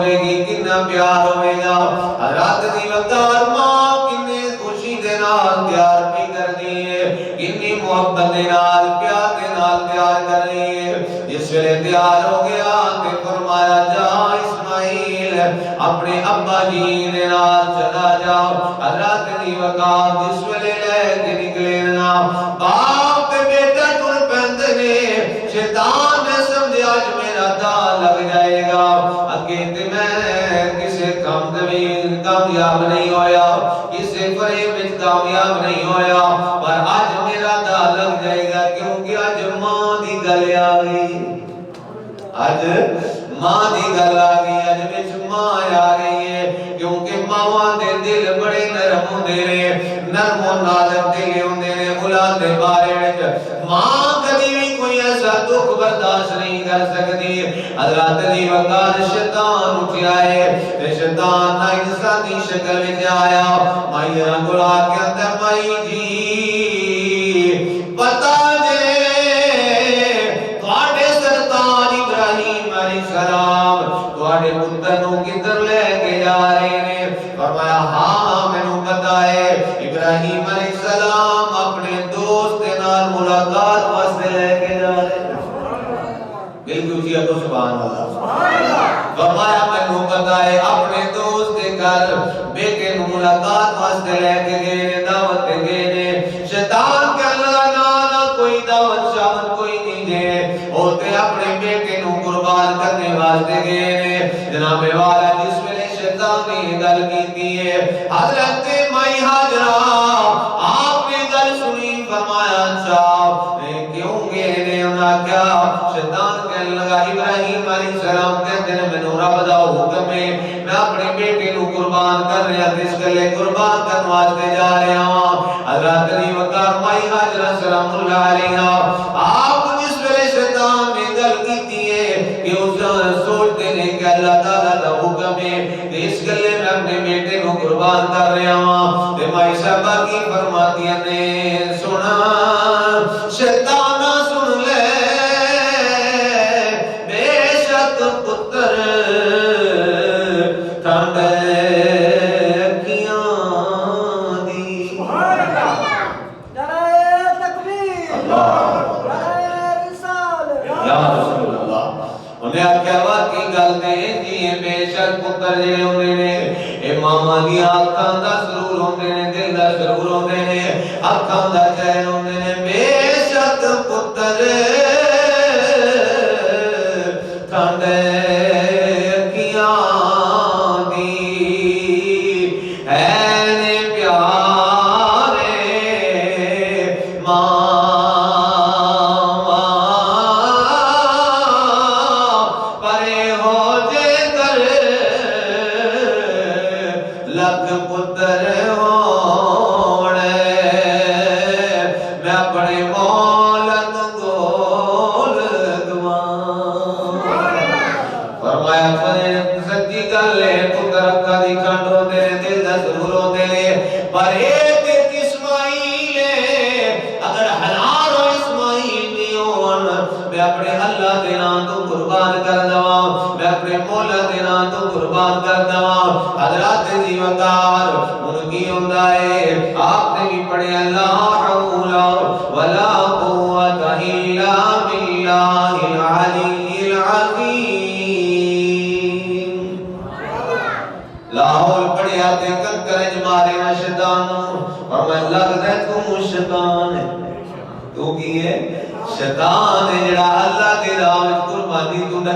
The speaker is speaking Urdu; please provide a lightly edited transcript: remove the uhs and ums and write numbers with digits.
کتنا پیار ہوئے گا رات دی وقار ماں کتنے خوشی دے نال پیار بھی کر دیئے کتنی محبت دے نال پیار دے نال پیار کر لیے جس ویلے تیار ہو گیا تے فرمایا جا اسماعیل اپنے ابا جی دے نال چلا جاؤ رات دی وقار جس ویلے لے کے نکلے نا باپ تے بیٹا تر پہندے نے شیطان نے سمجھے آج میرا دا لگ جائے گا اگے تے میں کسے کام دے کامیاب نہیں ہویا کسے فریب وچ کامیاب نہیں ہویا پر آج میرا دا لگ جائے گا کیونکہ آج ماں دی گل آ گئی آج ماں دی گل آ گئی آج وچ ماں آ گئی ہے کیونکہ ماواں دے دل بڑے نرم ہوندے نے نرم و نازک دل ہوندے نے اولاد دے بارے وچ ماں کبھی بھی کوئی ایسا دکھ برداشت نہیں کر سکتی حضرات دی وقت شیطان اٹھیا ہے تے شیطان نہ انسانی شکل وچ آیا مائی رنگ لا کے اندر مائی جی پتا جے تواڈے سرطان ابراہیم علیہ السلام تواڈے پتر نو کدھر لے کے جا رہے نے فرمایا ہاں مینوں پتا ہے ابراہیم علیہ السلام اپنے دوست دے نال ملاقات واسطے لے کے جا رہے ہیں دل کی اچھی تو سبحان اللہ فرمایا مینوں پتا ہے اپنے دوست کے گھر بیٹے نو ملاقات واسطے لے کے گئے نے دعوت دے گئے نے شیطان کہنے لگا نا کوئی دعوت شامت کوئی نہیں دے ہوتے اپنے بیٹے نو قربان کرنے واسطے گئے نے جناب والا جس ویلے شیطان نے گل کی ہے حضرت مائی ہاجرہ آپ نے گل سنی فرمایا اچھا کیوں گئے نے انہاں کیا شیطان کہنے لگا ابراہیم علیہ السلام کہتے ہیں میں رب دا حکم ہے میں اپنے بیٹے نو قربان کر رہا اس گلے قربان کرنے واسطے جا رہا ہوں حضرت علی وقار مائی ہاجرہ سلام اللہ علیہا آپ جس ویلے شیطان نے گل کی ہے کہ اس سوچتے ہیں کہ اللہ تعالیٰ دا حکم ہے کہ اس گلے میں اپنے بیٹے نو قربان کر رہا ہوں تے مائی صاحبہ کی فرماتی نے سنا شیطان سن لے بے شک پتر ٹھنڈے اکھیاں دی سبحان اللہ نعرہ تکبیر اللہ نعرہ رسالت یا رسول اللہ انہیں آکھیا واقعی گل دے جی بے شک پتر جڑے ہوندے نے اے ماما دی آنکھاں دا سرور ہوندے نے دل دا سرور ہوندے نے اکھاں دا چین ہوندے نے بے شک پتر ٹھنڈے اکھیاں دی اینے پیارے ماں لکھ پتر ہونے میں اپنے مولت گول گوان فرمایا فرین سچی گل ہے پتر اکھا دی کھنڈ ہوندے نے دل دا سرور ہوندے نے پر ایک اسماعیل اگر ہزاروں اسماعیل نہیں ہون میں اپنے اللہ دے نام تو قربان کر دواں میں اپنے مولا دے نام تو قربان کر دواں حضرات دی وقار ان کی ہوندا ہے آپ نے بھی پڑھے لا حول ولا قوت الا باللہ العلی العظیم لاہور پڑھے آتے کنکرج مارے نا شیطان اور میں لگتا ہے تم شیطان ہے تو کی ہے شیطان ہے جڑا اللہ کے راہ قربانی تو